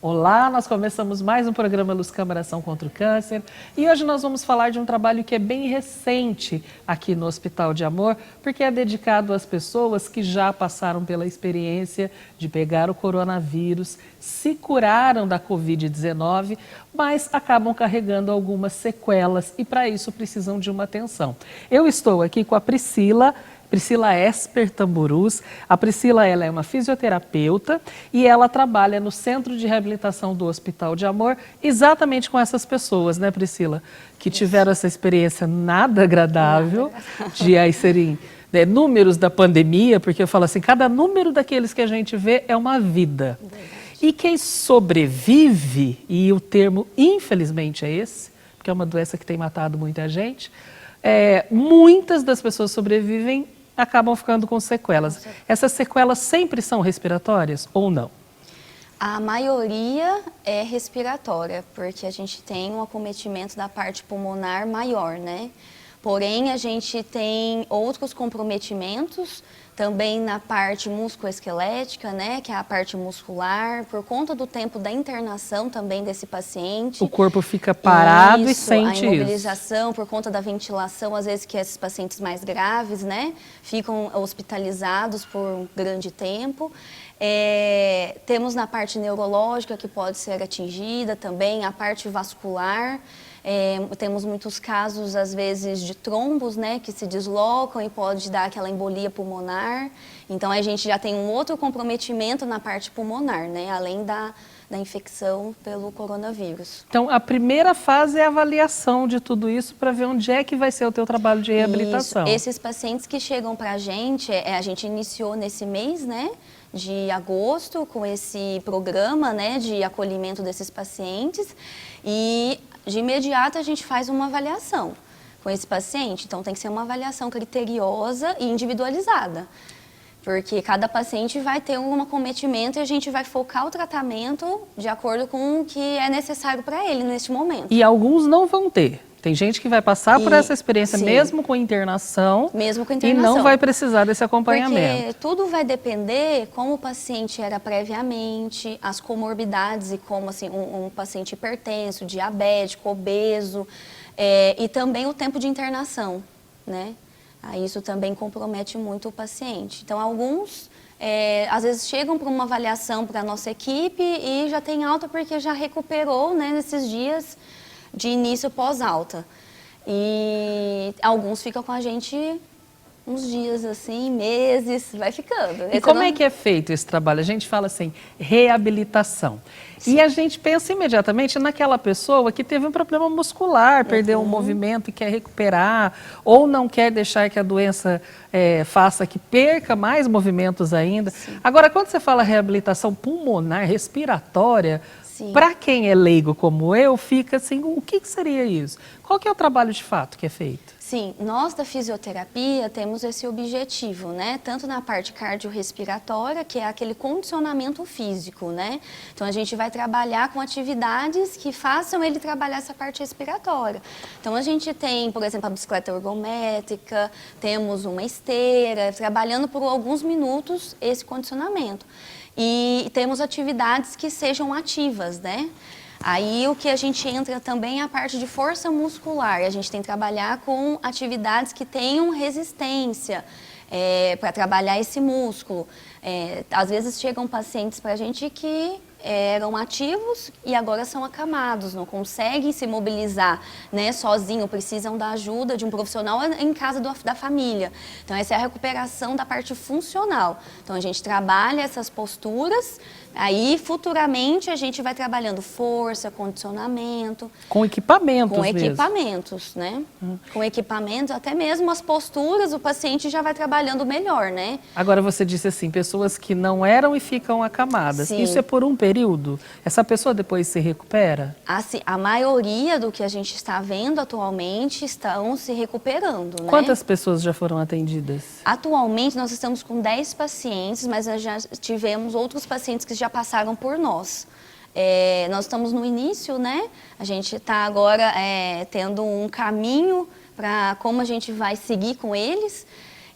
Olá, nós começamos mais um programa Luz Câmara Ação contra o Câncer e hoje nós vamos falar de um trabalho que é bem recente aqui no Hospital de Amor, porque é dedicado às pessoas que já passaram pela experiência de pegar o coronavírus, se curaram da Covid-19, mas acabam carregando algumas sequelas e para isso precisam de uma atenção. Eu estou aqui com a Priscila Esper Tamburus. A Priscila, ela é uma fisioterapeuta e ela trabalha no Centro de Reabilitação do Hospital de Amor exatamente com essas pessoas, né, Priscila? Que tiveram essa experiência nada agradável de aí serem números da pandemia, porque eu falo assim, cada número daqueles que a gente vê é uma vida. E quem sobrevive, e o termo infelizmente é esse, porque é uma doença que tem matado muita gente, muitas das pessoas sobrevivem acabam ficando com sequelas. Essas sequelas sempre são respiratórias ou não? A maioria é respiratória, porque a gente tem um acometimento da parte pulmonar maior, né? Porém, a gente tem outros comprometimentos também na parte musculoesquelética, né, que é a parte muscular, por conta do tempo da internação também desse paciente. O corpo fica parado e sente a imobilização, por conta da ventilação, às vezes que esses pacientes mais graves, né, ficam hospitalizados por um grande tempo. Temos na parte neurológica que pode ser atingida também, a parte vascular. Temos muitos casos, às vezes, de trombos, né, que se deslocam e pode dar aquela embolia pulmonar. Então, a gente já tem um outro comprometimento na parte pulmonar, né, além da infecção pelo coronavírus. Então, a primeira fase é a avaliação de tudo isso para ver onde é que vai ser o teu trabalho de reabilitação. Isso. Esses pacientes que chegam para a gente iniciou nesse mês, né, de agosto, com esse programa, né, de acolhimento desses pacientes e de imediato a gente faz uma avaliação com esse paciente. Então tem que ser uma avaliação criteriosa e individualizada, porque cada paciente vai ter um acometimento e a gente vai focar o tratamento de acordo com o que é necessário para ele neste momento. E alguns não vão ter. Tem gente que vai passar por essa experiência mesmo com internação, e não vai precisar desse acompanhamento. Porque tudo vai depender como o paciente era previamente, as comorbidades e como assim, um paciente hipertenso, diabético, obeso, e também o tempo de internação, né? Aí isso também compromete muito o paciente. Então, alguns às vezes chegam para uma avaliação para a nossa equipe e já tem alta porque já recuperou, né, nesses dias de início pós-alta. E alguns ficam com a gente uns dias assim, meses, vai ficando. E como é que é feito esse trabalho? A gente fala assim, reabilitação. Sim. E a gente pensa imediatamente naquela pessoa que teve um problema muscular, perdeu um movimento e quer recuperar, ou não quer deixar que a doença faça que perca mais movimentos ainda. Sim. Agora, quando você fala reabilitação pulmonar, respiratória, para quem é leigo como eu, fica assim, o que seria isso? Qual que é o trabalho de fato que é feito? Sim, nós da fisioterapia temos esse objetivo, né? Tanto na parte cardiorrespiratória, que é aquele condicionamento físico, né? Então a gente vai trabalhar com atividades que façam ele trabalhar essa parte respiratória. Então a gente tem, por exemplo, a bicicleta ergométrica, temos uma esteira, trabalhando por alguns minutos esse condicionamento. E temos atividades que sejam ativas, né? Aí o que a gente entra também é a parte de força muscular. A gente tem que trabalhar com atividades que tenham resistência para trabalhar esse músculo. Às vezes chegam pacientes para a gente que eram ativos e agora são acamados, não conseguem se mobilizar, né, sozinho, precisam da ajuda de um profissional em casa da família. Então essa é a recuperação da parte funcional. Então a gente trabalha essas posturas, aí futuramente a gente vai trabalhando força, condicionamento. Com equipamentos Com equipamentos, né? Com equipamentos, até mesmo as posturas, o paciente já vai trabalhando melhor, né? Agora você disse assim, pessoas que não eram e ficam acamadas. Sim. Isso é por um período? Essa pessoa depois se recupera? Assim, a maioria do que a gente está vendo atualmente estão se recuperando, né? Quantas pessoas já foram atendidas? Atualmente nós estamos com 10 pacientes, mas nós já tivemos outros pacientes que já passaram por nós. Nós estamos no início, né? A gente está agora tendo um caminho para como a gente vai seguir com eles.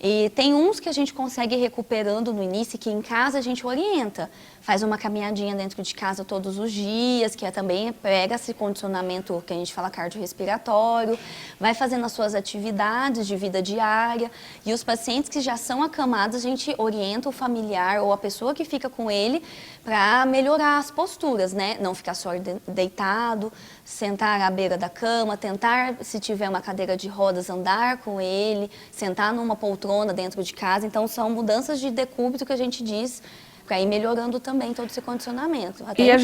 E tem uns que a gente consegue ir recuperando no início, que em casa a gente orienta. Faz uma caminhadinha dentro de casa todos os dias, que também pega esse condicionamento que a gente fala cardiorrespiratório, vai fazendo as suas atividades de vida diária. E os pacientes que já são acamados, a gente orienta o familiar ou a pessoa que fica com ele para melhorar as posturas, né? Não ficar só deitado, sentar à beira da cama, tentar, se tiver uma cadeira de rodas, andar com ele, sentar numa poltrona dentro de casa. Então, são mudanças de decúbito que a gente diz para ir melhorando também todo esse condicionamento. E a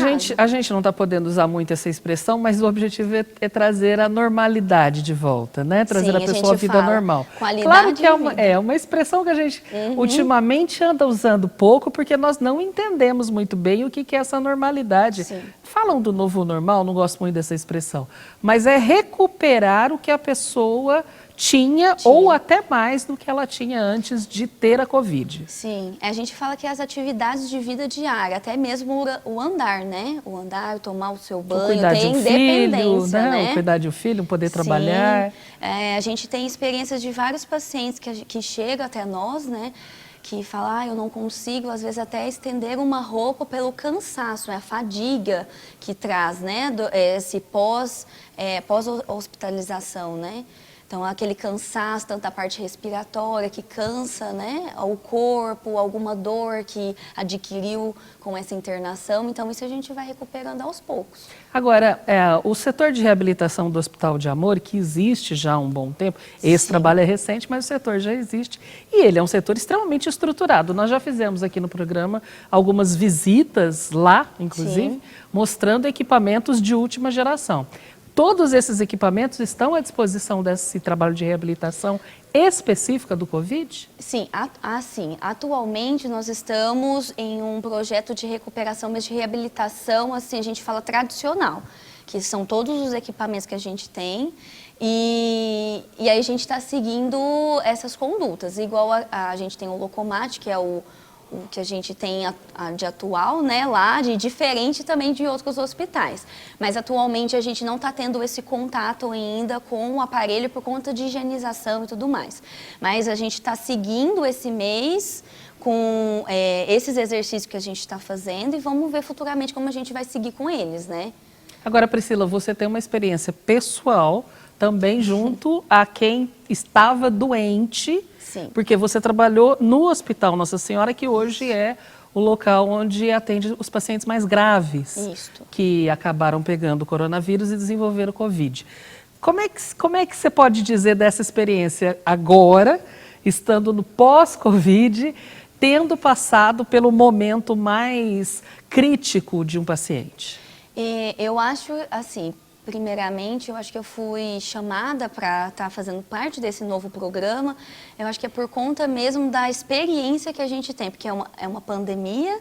gente não está podendo usar muito essa expressão, mas o objetivo é trazer a normalidade de volta, né? Trazer a pessoa à vida normal. Claro que é uma expressão que a gente ultimamente anda usando pouco, porque nós não entendemos muito bem o que é essa normalidade. Sim. Falam do novo normal, não gosto muito dessa expressão, mas é recuperar o que a pessoa tinha ou até mais do que ela tinha antes de ter a Covid. Sim, a gente fala que as atividades de vida diária, até mesmo o andar, né? O andar, tomar o seu banho, ter independência, né? O cuidar de um filho, poder trabalhar. A gente tem experiências de vários pacientes que chegam até nós, né? Que falam, eu não consigo, às vezes até estender uma roupa pelo cansaço, a fadiga que traz, né? Esse pós-hospitalização, né? Então, aquele cansaço, tanto a parte respiratória, que cansa, né, o corpo, alguma dor que adquiriu com essa internação. Então, isso a gente vai recuperando aos poucos. Agora, o setor de reabilitação do Hospital de Amor, que existe já há um bom tempo, esse trabalho é recente, mas o setor já existe, e ele é um setor extremamente estruturado. Nós já fizemos aqui no programa algumas visitas lá, inclusive, mostrando equipamentos de última geração. Todos esses equipamentos estão à disposição desse trabalho de reabilitação específica do Covid? Sim, atualmente nós estamos em um projeto de recuperação, mas de reabilitação, assim, a gente fala tradicional, que são todos os equipamentos que a gente tem. E aí a gente está seguindo essas condutas, igual a gente tem o Locomate, que é o que a gente tem de atual, né, lá, de diferente também de outros hospitais. Mas atualmente a gente não está tendo esse contato ainda com o aparelho por conta de higienização e tudo mais. Mas a gente está seguindo esse mês com esses exercícios que a gente está fazendo e vamos ver futuramente como a gente vai seguir com eles, né? Agora, Priscila, você tem uma experiência pessoal também junto a quem estava doente. Sim. Porque você trabalhou no Hospital Nossa Senhora, que hoje é o local onde atende os pacientes mais graves, que acabaram pegando o coronavírus e desenvolveram o Covid. Como é que você pode dizer dessa experiência agora, estando no pós-Covid, tendo passado pelo momento mais crítico de um paciente? Eu acho, assim, primeiramente, eu acho que eu fui chamada para estar fazendo parte desse novo programa. Eu acho que é por conta mesmo da experiência que a gente tem, porque é uma pandemia,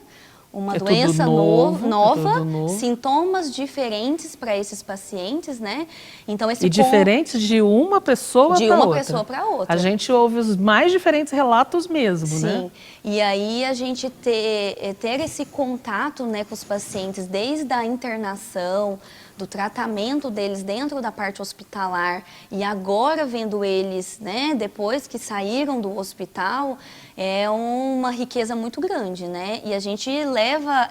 uma doença nova, sintomas diferentes para esses pacientes, né? Então, diferentes de uma pessoa para outra. De uma pessoa para outra. A gente ouve os mais diferentes relatos mesmo, né? Sim. E aí a gente ter esse contato, né, com os pacientes desde a internação, do tratamento deles dentro da parte hospitalar e agora vendo eles, né, depois que saíram do hospital, é uma riqueza muito grande, né? E a gente leva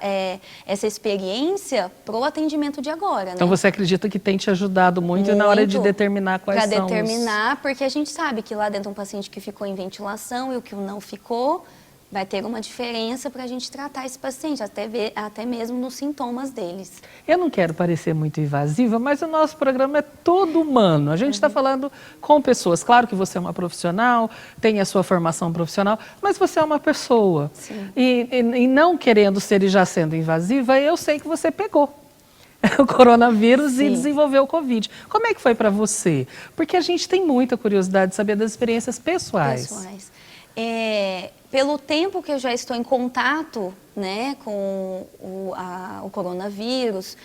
essa experiência para o atendimento de agora, né? Então você acredita que tem te ajudado muito na hora de determinar quais são Para determinar, porque a gente sabe que lá dentro um paciente que ficou em ventilação e o que não ficou, vai ter uma diferença para a gente tratar esse paciente, até mesmo nos sintomas deles. Eu não quero parecer muito invasiva, mas o nosso programa é todo humano. A gente está falando com pessoas. Claro que você é uma profissional, tem a sua formação profissional, mas você é uma pessoa. E não querendo ser e já sendo invasiva, eu sei que você pegou o coronavírus e desenvolveu o Covid. Como é que foi para você? Porque a gente tem muita curiosidade de saber das experiências pessoais. Pelo tempo que eu já estou em contato, né, com o coronavírus,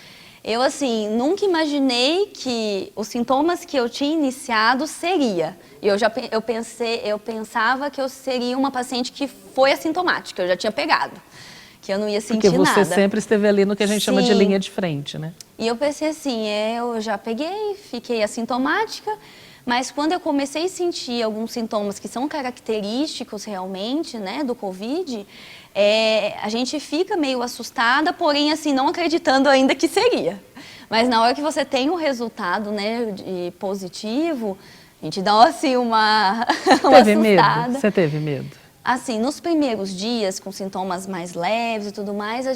eu assim, nunca imaginei que os sintomas que eu tinha iniciado seria. Eu pensava que eu seria uma paciente que foi assintomática, eu já tinha pegado. que eu não ia Porque sentir você nada. sempre esteve ali no que a gente chama de Sim. linha de frente, né? E eu pensei assim, eu já peguei, fiquei assintomática, mas quando eu comecei a sentir alguns sintomas que são característicos realmente, né, do Covid, a gente fica meio assustada, porém assim, não acreditando ainda que seria. Mas na hora que você tem o resultado, né, positivo, a gente dá assim uma Teve assustada. medo? Você teve medo? Assim, nos primeiros dias, com sintomas mais leves e tudo mais,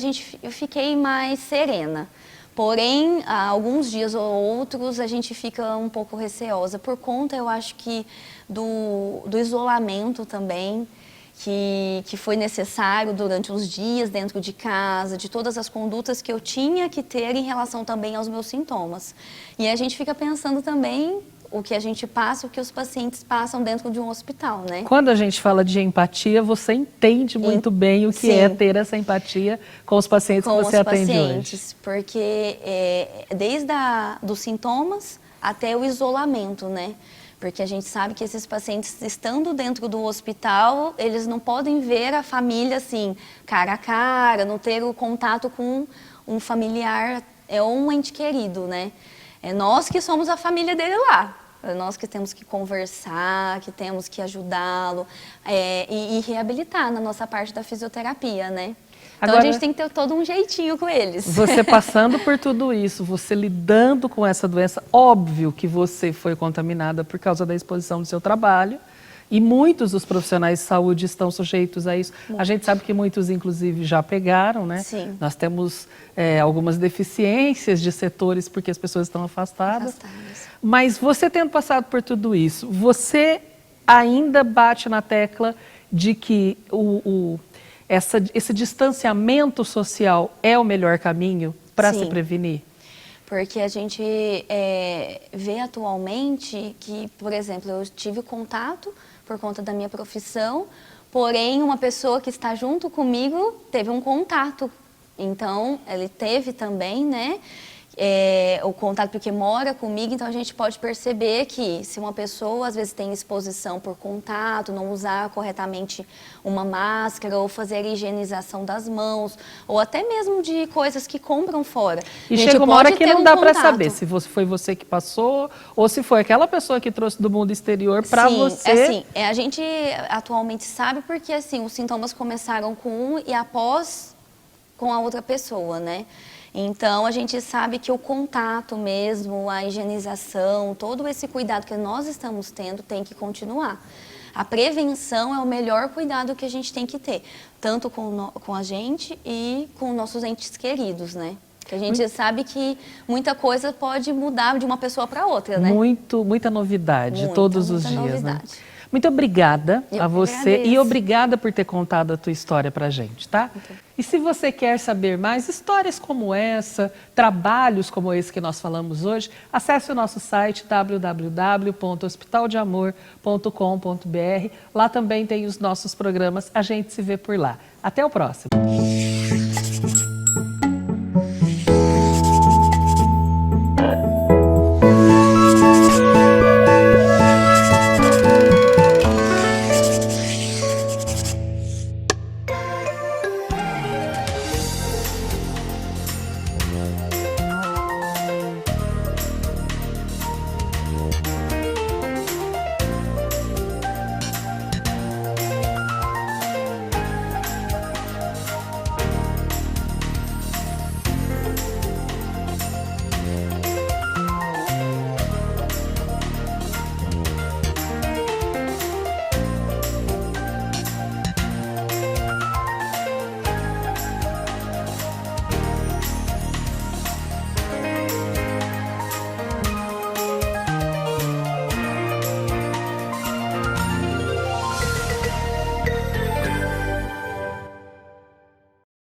eu fiquei mais serena. Porém, há alguns dias ou outros, a gente fica um pouco receosa, por conta, eu acho que, do isolamento também, que foi necessário durante os dias dentro de casa, de todas as condutas que eu tinha que ter em relação também aos meus sintomas. E a gente fica pensando também o que a gente passa, o que os pacientes passam dentro de um hospital, né? Quando a gente fala de empatia, você entende muito bem o que é ter essa empatia com os pacientes que você atende hoje. Com os pacientes, porque desde dos sintomas até o isolamento, né? Porque a gente sabe que esses pacientes, estando dentro do hospital, eles não podem ver a família assim, cara a cara, não ter o contato com um familiar ou um ente querido, né? É nós que somos a família dele lá. É nós que temos que conversar, que temos que ajudá-lo e reabilitar na nossa parte da fisioterapia, né? Então Agora, a gente tem que ter todo um jeitinho com eles. Você passando por tudo isso, você lidando com essa doença, óbvio que você foi contaminada por causa da exposição do seu trabalho. E muitos dos profissionais de saúde estão sujeitos a isso. A gente sabe que muitos, inclusive, já pegaram, né? Sim. Nós temos algumas deficiências de setores porque as pessoas estão afastadas. Mas você tendo passado por tudo isso, você ainda bate na tecla de que esse distanciamento social é o melhor caminho para se prevenir? Porque a gente vê atualmente que, por exemplo, eu tive contato por conta da minha profissão, porém uma pessoa que está junto comigo teve um contato. Então, ele teve também, né, o contato porque mora comigo, então a gente pode perceber que se uma pessoa às vezes tem exposição por contato, não usar corretamente uma máscara ou fazer a higienização das mãos, ou até mesmo de coisas que compram fora. E chega uma hora que não dá para saber se foi você que passou ou se foi aquela pessoa que trouxe do mundo exterior para você. Assim, a gente atualmente sabe porque assim, os sintomas começaram com um e após com a outra pessoa, né? Então, a gente sabe que o contato mesmo, a higienização, todo esse cuidado que nós estamos tendo tem que continuar. A prevenção é o melhor cuidado que a gente tem que ter, tanto com a gente e com nossos entes queridos, né? Porque a gente sabe que muita coisa pode mudar de uma pessoa para outra, né? Muita novidade todos os dias, novidade. né? Muito obrigada a você agradeço. E obrigada por ter contado a tua história pra gente, tá? E se você quer saber mais histórias como essa, trabalhos como esse que nós falamos hoje, acesse o nosso site www.hospitaldeamor.com.br. Lá também tem os nossos programas, a gente se vê por lá. Até o próximo.